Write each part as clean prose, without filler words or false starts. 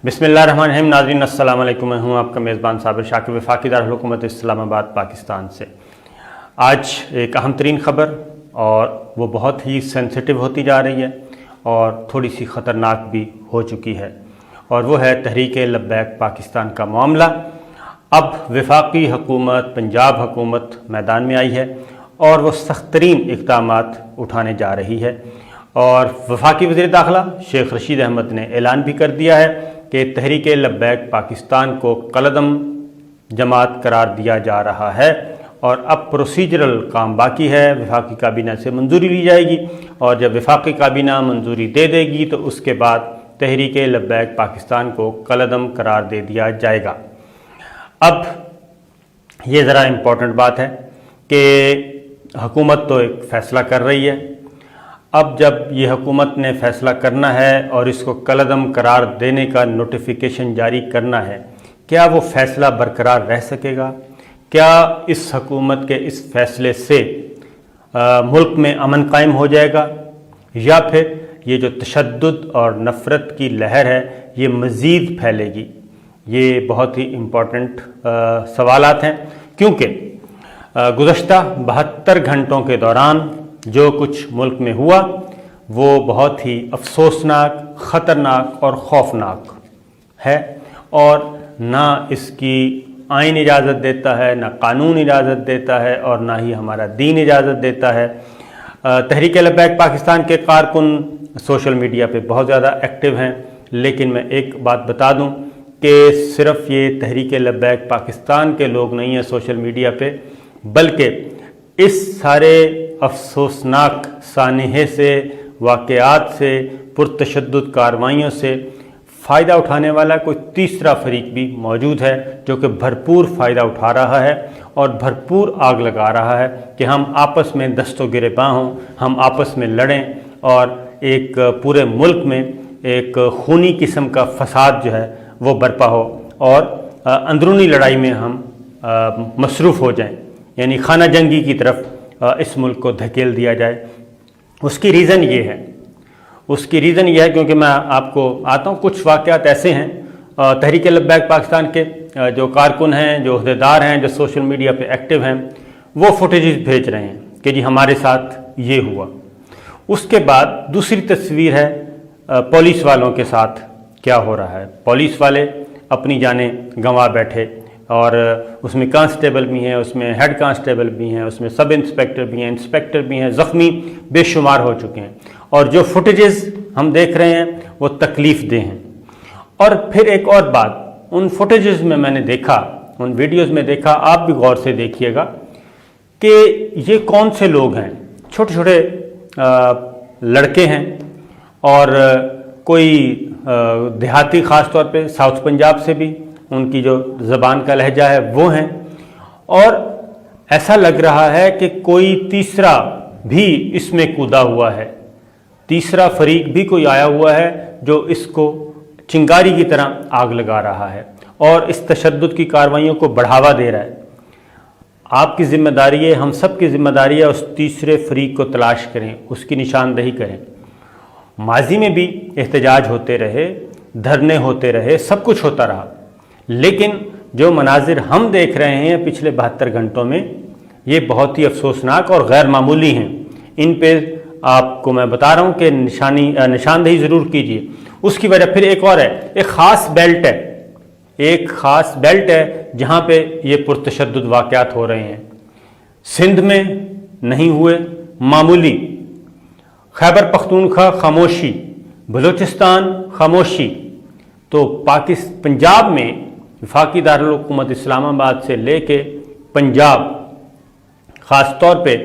بسم اللہ الرحمن الرحیم۔ ناظرین السلام علیکم، میں ہوں آپ کا میزبان صابر شاکر، وفاقی دارالحکومت اسلام آباد پاکستان سے۔ آج ایک اہم ترین خبر، اور وہ بہت ہی سینسٹیو ہوتی جا رہی ہے اور تھوڑی سی خطرناک بھی ہو چکی ہے، اور وہ ہے تحریک لبیک پاکستان کا معاملہ۔ اب وفاقی حکومت، پنجاب حکومت میدان میں آئی ہے اور وہ سخت ترین اقدامات اٹھانے جا رہی ہے، اور وفاقی وزیر داخلہ شیخ رشید احمد نے اعلان بھی کر دیا ہے کہ تحریک لبیک پاکستان کو کالعدم جماعت قرار دیا جا رہا ہے، اور اب پروسیجرل کام باقی ہے۔ وفاقی کابینہ سے منظوری لی جائے گی، اور جب وفاقی کابینہ منظوری دے دے گی تو اس کے بعد تحریک لبیک پاکستان کو کالعدم قرار دے دیا جائے گا۔ اب یہ ذرا امپورٹنٹ بات ہے کہ حکومت تو ایک فیصلہ کر رہی ہے۔ اب جب یہ حکومت نے فیصلہ کرنا ہے اور اس کو کالعدم قرار دینے کا نوٹیفیکیشن جاری کرنا ہے، کیا وہ فیصلہ برقرار رہ سکے گا؟ کیا اس حکومت کے اس فیصلے سے ملک میں امن قائم ہو جائے گا، یا پھر یہ جو تشدد اور نفرت کی لہر ہے یہ مزید پھیلے گی؟ یہ بہت ہی امپورٹنٹ سوالات ہیں، کیونکہ گزشتہ 72 گھنٹوں کے دوران جو کچھ ملک میں ہوا وہ بہت ہی افسوسناک، خطرناک اور خوفناک ہے، اور نہ اس کی آئین اجازت دیتا ہے، نہ قانون اجازت دیتا ہے، اور نہ ہی ہمارا دین اجازت دیتا ہے۔ تحریک لبیک پاکستان کے کارکن سوشل میڈیا پہ بہت زیادہ ایکٹیو ہیں، لیکن میں ایک بات بتا دوں کہ صرف یہ تحریک لبیک پاکستان کے لوگ نہیں ہیں سوشل میڈیا پہ، بلکہ اس سارے افسوسناک سانحے سے، واقعات سے، پرتشدد کارروائیوں سے فائدہ اٹھانے والا کوئی تیسرا فریق بھی موجود ہے، جو کہ بھرپور فائدہ اٹھا رہا ہے اور بھرپور آگ لگا رہا ہے کہ ہم آپس میں دست و گریباں ہوں، ہم آپس میں لڑیں، اور ایک پورے ملک میں ایک خونی قسم کا فساد جو ہے وہ برپا ہو، اور اندرونی لڑائی میں ہم مصروف ہو جائیں، یعنی خانہ جنگی کی طرف اس ملک کو دھکیل دیا جائے۔ اس کی ریزن یہ ہے کیونکہ میں آپ کو آتا ہوں، کچھ واقعات ایسے ہیں تحریک لبیک پاکستان کے جو کارکن ہیں، جو عہدیدار ہیں، جو سوشل میڈیا پہ ایکٹیو ہیں، وہ فوٹیجز بھیج رہے ہیں کہ جی ہمارے ساتھ یہ ہوا۔ اس کے بعد دوسری تصویر ہے پولیس والوں کے ساتھ کیا ہو رہا ہے۔ پولیس والے اپنی جانیں گنوا بیٹھے، اور اس میں کانسٹیبل بھی ہیں، اس میں ہیڈ کانسٹیبل بھی ہیں، اس میں سب انسپیکٹر بھی ہیں، انسپیکٹر بھی ہیں، زخمی بے شمار ہو چکے ہیں، اور جو فوٹیجز ہم دیکھ رہے ہیں وہ تکلیف دہ ہیں۔ اور پھر ایک اور بات، ان فوٹیجز میں نے دیکھا، ان ویڈیوز میں دیکھا، آپ بھی غور سے دیکھیے گا کہ یہ کون سے لوگ ہیں۔ چھوٹے چھوٹے لڑکے ہیں، اور کوئی دیہاتی، خاص طور پہ ساؤتھ پنجاب سے بھی ان کی جو زبان کا لہجہ ہے وہ ہیں، اور ایسا لگ رہا ہے کہ کوئی تیسرا بھی اس میں کودا ہوا ہے، تیسرا فریق بھی کوئی آیا ہوا ہے جو اس کو چنگاری کی طرح آگ لگا رہا ہے اور اس تشدد کی کارروائیوں کو بڑھاوا دے رہا ہے۔ آپ کی ذمہ داری ہے، ہم سب کی ذمہ داری ہے، اس تیسرے فریق کو تلاش کریں، اس کی نشاندہی کریں۔ ماضی میں بھی احتجاج ہوتے رہے، دھرنے ہوتے رہے، سب کچھ ہوتا رہا، لیکن جو مناظر ہم دیکھ رہے ہیں پچھلے 72 گھنٹوں میں یہ بہت ہی افسوسناک اور غیر معمولی ہیں۔ ان پہ آپ کو میں بتا رہا ہوں کہ نشاندہی ضرور کیجیے۔ اس کی وجہ پھر ایک اور ہے، ایک خاص بیلٹ ہے جہاں پہ یہ پرتشدد واقعات ہو رہے ہیں۔ سندھ میں نہیں ہوئے، معمولی، خیبر پختونخوا خاموشی، بلوچستان خاموشی، تو پنجاب میں وفاقی دارالحکومت اسلام آباد سے لے کے پنجاب خاص طور پہ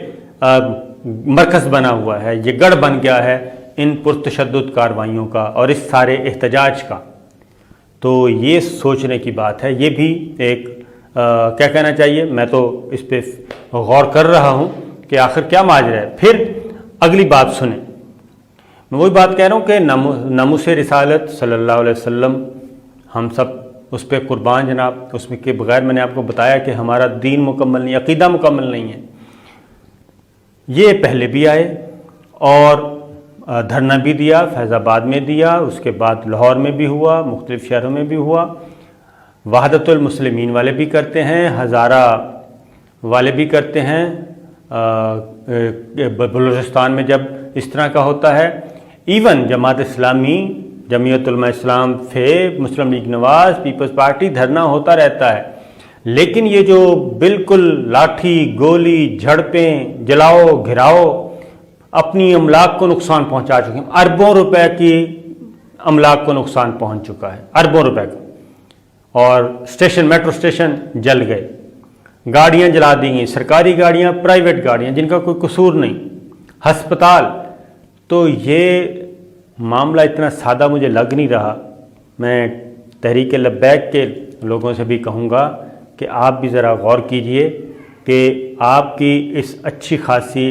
مرکز بنا ہوا ہے، یہ گڑھ بن گیا ہے ان پرتشدد کارروائیوں کا اور اس سارے احتجاج کا۔ تو یہ سوچنے کی بات ہے، یہ بھی ایک کیا کہنا چاہیے، میں تو اس پہ غور کر رہا ہوں کہ آخر کیا ماجرا ہے۔ پھر اگلی بات سنیں، میں وہی بات کہہ رہا ہوں کہ ناموس رسالت صلی اللہ علیہ وسلم، ہم سب اس پہ قربان جناب، اس میں کے بغیر میں نے آپ کو بتایا کہ ہمارا دین مکمل نہیں، عقیدہ مکمل نہیں ہے۔ یہ پہلے بھی آئے اور دھرنا بھی دیا، فیض آباد میں دیا، اس کے بعد لاہور میں بھی ہوا، مختلف شہروں میں بھی ہوا، وحدت المسلمین والے بھی کرتے ہیں، ہزارہ والے بھی کرتے ہیں، بلوچستان میں جب اس طرح کا ہوتا ہے، ایون جماعت اسلامی، جمعیت علماء اسلام، فیب، مسلم لیگ نواز، پیپلز پارٹی، دھرنا ہوتا رہتا ہے۔ لیکن یہ جو بالکل لاٹھی گولی جھڑپیں، جلاؤ گھراؤ، اپنی املاک کو نقصان پہنچا چکے ہیں، اربوں روپے کی املاک کو نقصان پہنچ چکا ہے، اربوں روپے کا، اور اسٹیشن، میٹرو اسٹیشن جل گئے، گاڑیاں جلا دی گئیں، سرکاری گاڑیاں، پرائیویٹ گاڑیاں جن کا کوئی قصور نہیں، ہسپتال۔ تو یہ معاملہ اتنا سادہ مجھے لگ نہیں رہا۔ میں تحریک لبیک کے لوگوں سے بھی کہوں گا کہ آپ بھی ذرا غور کیجئے کہ آپ کی اس اچھی خاصی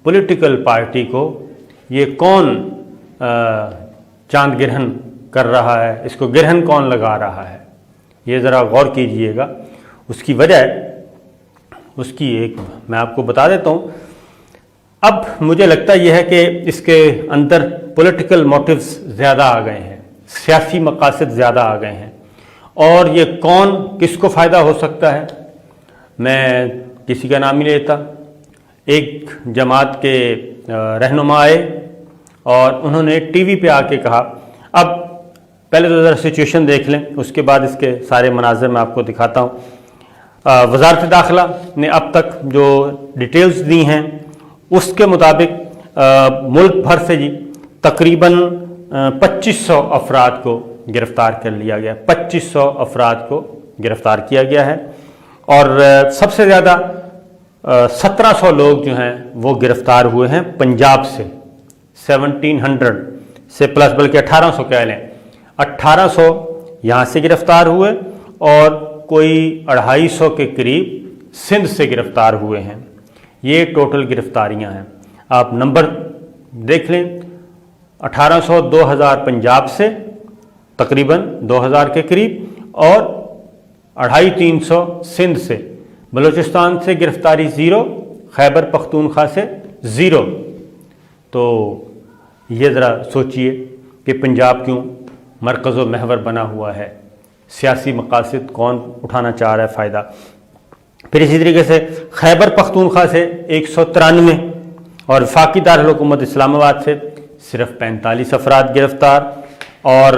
پولیٹیکل پارٹی کو یہ کون چاند گرہن کر رہا ہے، اس کو گرہن کون لگا رہا ہے، یہ ذرا غور کیجئے گا۔ اس کی وجہ اس کی ایک میں آپ کو بتا دیتا ہوں۔ اب مجھے لگتا یہ ہے کہ اس کے اندر پولیٹیکل موٹیوز زیادہ آ گئے ہیں، سیاسی مقاصد زیادہ آ گئے ہیں، اور یہ کون کس کو فائدہ ہو سکتا ہے، میں کسی کا نام ہی لیتا۔ ایک جماعت کے رہنما آئے اور انہوں نے ٹی وی پہ آ کے کہا، اب پہلے تو ذرا سچویشن دیکھ لیں، اس کے بعد اس کے سارے مناظر میں آپ کو دکھاتا ہوں۔ وزارت داخلہ نے اب تک جو ڈیٹیلز دی ہیں اس کے مطابق ملک بھر سے جی تقریباً 2500 افراد کو گرفتار کر لیا گیا، 2500 افراد کو گرفتار کیا گیا ہے، اور سب سے زیادہ 1700 لوگ جو ہیں وہ گرفتار ہوئے ہیں پنجاب سے، 1700 سے پلس، بلکہ 1800 کہہ لیں، 1800 یہاں سے گرفتار ہوئے، اور کوئی 250 کے قریب سندھ سے گرفتار ہوئے ہیں۔ یہ ٹوٹل گرفتاریاں ہیں، آپ نمبر دیکھ لیں، 1800 2000 پنجاب سے تقریباً 2000 کے قریب، اور 250-300 سندھ سے، بلوچستان سے گرفتاری 0، خیبر پختونخوا سے 0۔ تو یہ ذرا سوچئے کہ پنجاب کیوں مرکز و محور بنا ہوا ہے، سیاسی مقاصد کون اٹھانا چاہ رہا ہے فائدہ۔ پھر اسی طریقے سے خیبر پختونخوا سے 193، اور وفاقی دارالحکومت اسلام آباد سے صرف 45 افراد گرفتار، اور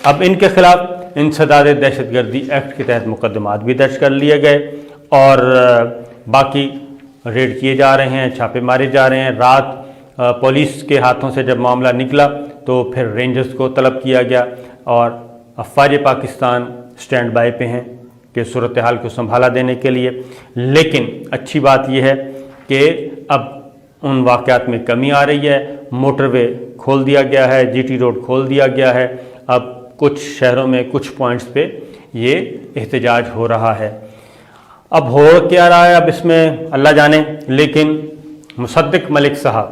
اب ان کے خلاف انسداد دہشت گردی ایکٹ کے تحت مقدمات بھی درج کر لیے گئے، اور باقی ریڈ کیے جا رہے ہیں، چھاپے مارے جا رہے ہیں۔ رات پولیس کے ہاتھوں سے جب معاملہ نکلا تو پھر رینجرز کو طلب کیا گیا، اور افواج پاکستان سٹینڈ بائی پہ ہیں کہ صورتحال کو سنبھالا دینے کے لیے۔ لیکن اچھی بات یہ ہے کہ اب ان واقعات میں کمی آ رہی ہے، موٹر وے کھول دیا گیا ہے، جی ٹی روڈ کھول دیا گیا ہے، اب کچھ شہروں میں کچھ پوائنٹس پہ یہ احتجاج ہو رہا ہے۔ اب ہو کیا رہا ہے اب اس میں اللہ جانے، لیکن مصدق ملک صاحب،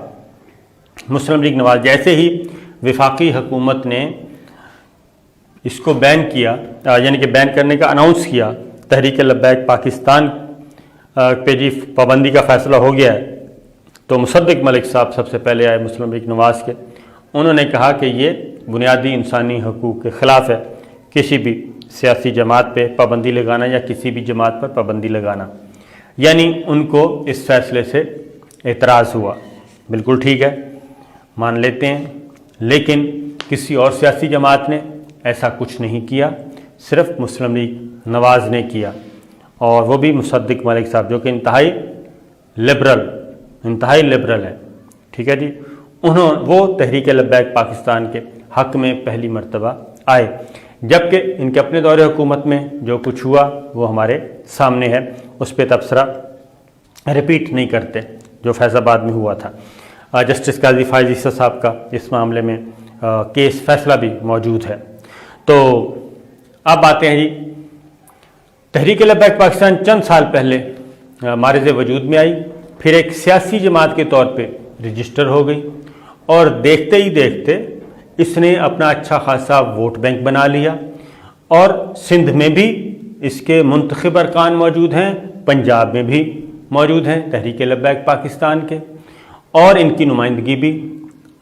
مسلم لیگ نواز، جیسے ہی وفاقی حکومت نے اس کو بین کیا، یعنی کہ بین کرنے کا اناؤنس کیا، تحریک لبیک پاکستان پہ جی پابندی کا فیصلہ ہو گیا ہے، تو مصدق ملک صاحب سب سے پہلے آئے مسلم لیگ نواز کے۔ انہوں نے کہا کہ یہ بنیادی انسانی حقوق کے خلاف ہے کسی بھی سیاسی جماعت پہ پابندی لگانا، یا کسی بھی جماعت پر پابندی لگانا، یعنی ان کو اس فیصلے سے اعتراض ہوا۔ بالکل ٹھیک ہے، مان لیتے ہیں، لیکن کسی اور سیاسی جماعت نے ایسا کچھ نہیں کیا، صرف مسلم لیگ نواز نے کیا، اور وہ بھی مصدق ملک صاحب جو کہ انتہائی لبرل ہے، ٹھیک ہے جی۔ وہ تحریک لبیک پاکستان کے حق میں پہلی مرتبہ آئے، جبکہ ان کے اپنے دور حکومت میں جو کچھ ہوا وہ ہمارے سامنے ہے، اس پہ تبصرہ ریپیٹ نہیں کرتے جو فیض آباد میں ہوا تھا۔ جسٹس قاضی فائز عیسیٰ صاحب کا اس معاملے میں کیس فیصلہ بھی موجود ہے۔ تو اب آتے ہیں جی، تحریک لبیک پاکستان چند سال پہلے معرض وجود میں آئی، پھر ایک سیاسی جماعت کے طور پہ رجسٹر ہو گئی، اور دیکھتے ہی دیکھتے اس نے اپنا اچھا خاصا ووٹ بینک بنا لیا، اور سندھ میں بھی اس کے منتخب ارکان موجود ہیں، پنجاب میں بھی موجود ہیں تحریک لبیک پاکستان کے، اور ان کی نمائندگی بھی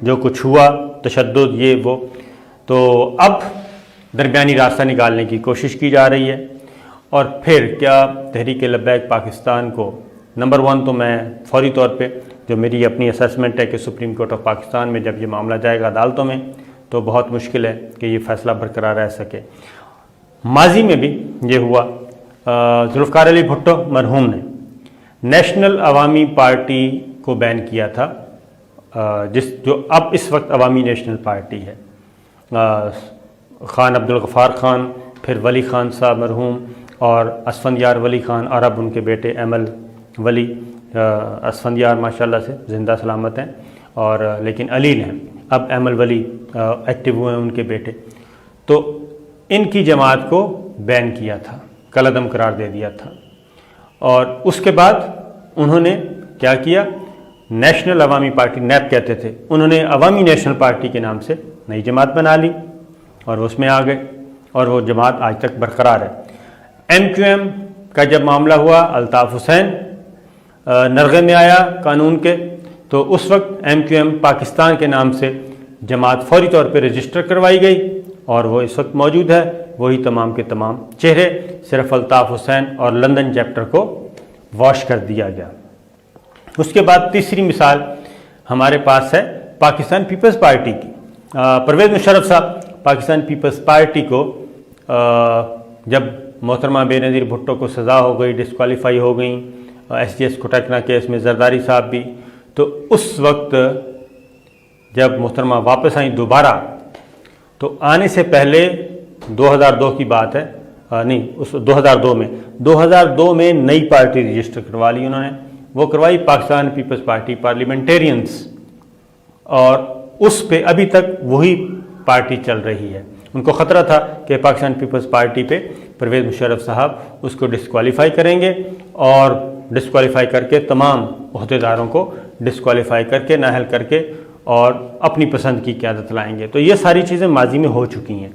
جو کچھ ہوا تشدد یہ وہ، تو اب درمیانی راستہ نکالنے کی کوشش کی جا رہی ہے۔ اور پھر کیا تحریک لبیک پاکستان کو نمبر 1 تو میں فوری طور پہ جو میری اپنی اسیسمنٹ ہے کہ سپریم کورٹ آف پاکستان میں جب یہ معاملہ جائے گا عدالتوں میں تو بہت مشکل ہے کہ یہ فیصلہ برقرار رہ سکے۔ ماضی میں بھی یہ ہوا، ذوالفقار علی بھٹو مرحوم نے نیشنل عوامی پارٹی کو بین کیا تھا، جو اب اس وقت عوامی نیشنل پارٹی ہے۔ خان عبدالغفار خان، پھر ولی خان صاحب مرحوم اور اسفندیار ولی خان، اور اب ان کے بیٹے ایمل ولی۔ اسفندیار ماشاءاللہ سے زندہ سلامت ہیں اور لیکن علیل ہیں، اب ایمل ولی ایکٹیو ہوئے ہیں ان کے بیٹے۔ تو ان کی جماعت کو بین کیا تھا، کالعدم قرار دے دیا تھا، اور اس کے بعد انہوں نے کیا کیا، نیشنل عوامی پارٹی نیب کہتے تھے، انہوں نے عوامی نیشنل پارٹی کے نام سے نئی جماعت بنا لی اور اس میں آ گئے، اور وہ جماعت آج تک برقرار ہے۔ ایم کیو ایم کا جب معاملہ ہوا، الطاف حسین نرغے میں آیا قانون کے، تو اس وقت ایم کیو ایم پاکستان کے نام سے جماعت فوری طور پہ رجسٹر کروائی گئی، اور وہ اس وقت موجود ہے، وہی تمام کے تمام چہرے، صرف الطاف حسین اور لندن چیپٹر کو واش کر دیا گیا۔ اس کے بعد تیسری مثال ہمارے پاس ہے پاکستان پیپلز پارٹی کی۔ پرویز مشرف صاحب پاکستان پیپلز پارٹی کو جب محترمہ بے نظیر بھٹو کو سزا ہو گئی، ڈسکوالیفائی ہو گئیں، ایس جی ایس کوٹکنا کیس میں زرداری صاحب بھی، تو اس وقت جب محترمہ واپس آئیں دوبارہ، تو آنے سے پہلے 2002 کی بات ہے، نہیں اس 2002 میں نئی پارٹی رجسٹر کروا لی انہوں نے، وہ کروائی پاکستان پیپلز پارٹی پارلیمنٹیرینز، اور اس پہ ابھی تک وہی پارٹی چل رہی ہے۔ ان کو خطرہ تھا کہ پاکستان پیپلز پارٹی پہ پرویز مشرف صاحب اس کو ڈسکوالیفائی کریں گے، اور ڈسکوالیفائی کر کے تمام عہدیداروں کو ڈسکوالیفائی کر کے نااہل کر کے اور اپنی پسند کی قیادت لائیں گے۔ تو یہ ساری چیزیں ماضی میں ہو چکی ہیں۔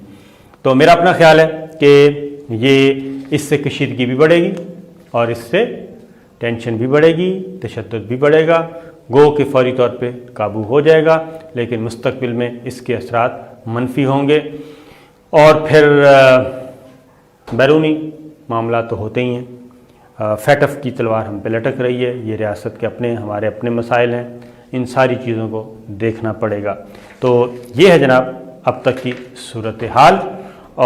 تو میرا اپنا خیال ہے کہ یہ اس سے کشیدگی بھی بڑھے گی، اور اس سے ٹینشن بھی بڑھے گی، تشدد بھی بڑھے گا، گو کہ فوری طور پہ قابو ہو جائے گا، لیکن مستقبل میں اس کے اثرات منفی ہوں گے، اور پھر بیرونی معاملات تو ہوتے ہی ہیں۔ فیٹف کی تلوار ہم پہ لٹک رہی ہے، یہ ریاست کے ہمارے اپنے مسائل ہیں، ان ساری چیزوں کو دیکھنا پڑے گا۔ تو یہ ہے جناب اب تک کی صورتحال،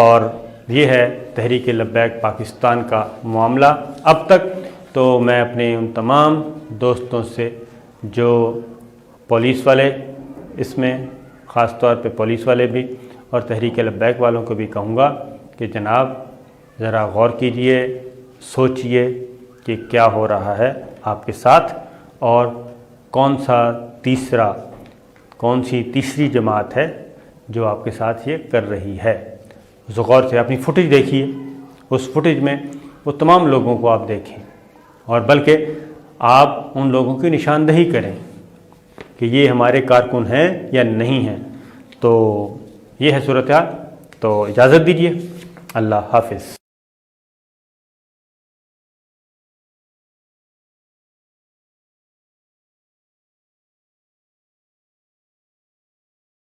اور یہ ہے تحریک لبیک پاکستان کا معاملہ اب تک۔ تو میں اپنے ان تمام دوستوں سے جو پولیس والے، اس میں خاص طور پہ پولیس والے بھی اور تحریک لبیک والوں کو بھی کہوں گا کہ جناب ذرا غور کیجئے، سوچئے کہ کیا ہو رہا ہے آپ کے ساتھ، اور کون سی تیسری جماعت ہے جو آپ کے ساتھ یہ کر رہی ہے۔ غور سے اپنی فوٹیج دیکھیے، اس فوٹیج میں وہ تمام لوگوں کو آپ دیکھیں، اور بلکہ آپ ان لوگوں کی نشاندہی کریں کہ یہ ہمارے کارکن ہیں یا نہیں ہیں۔ تو یہ ہے صورتحال، تو اجازت دیجیے، اللہ حافظ۔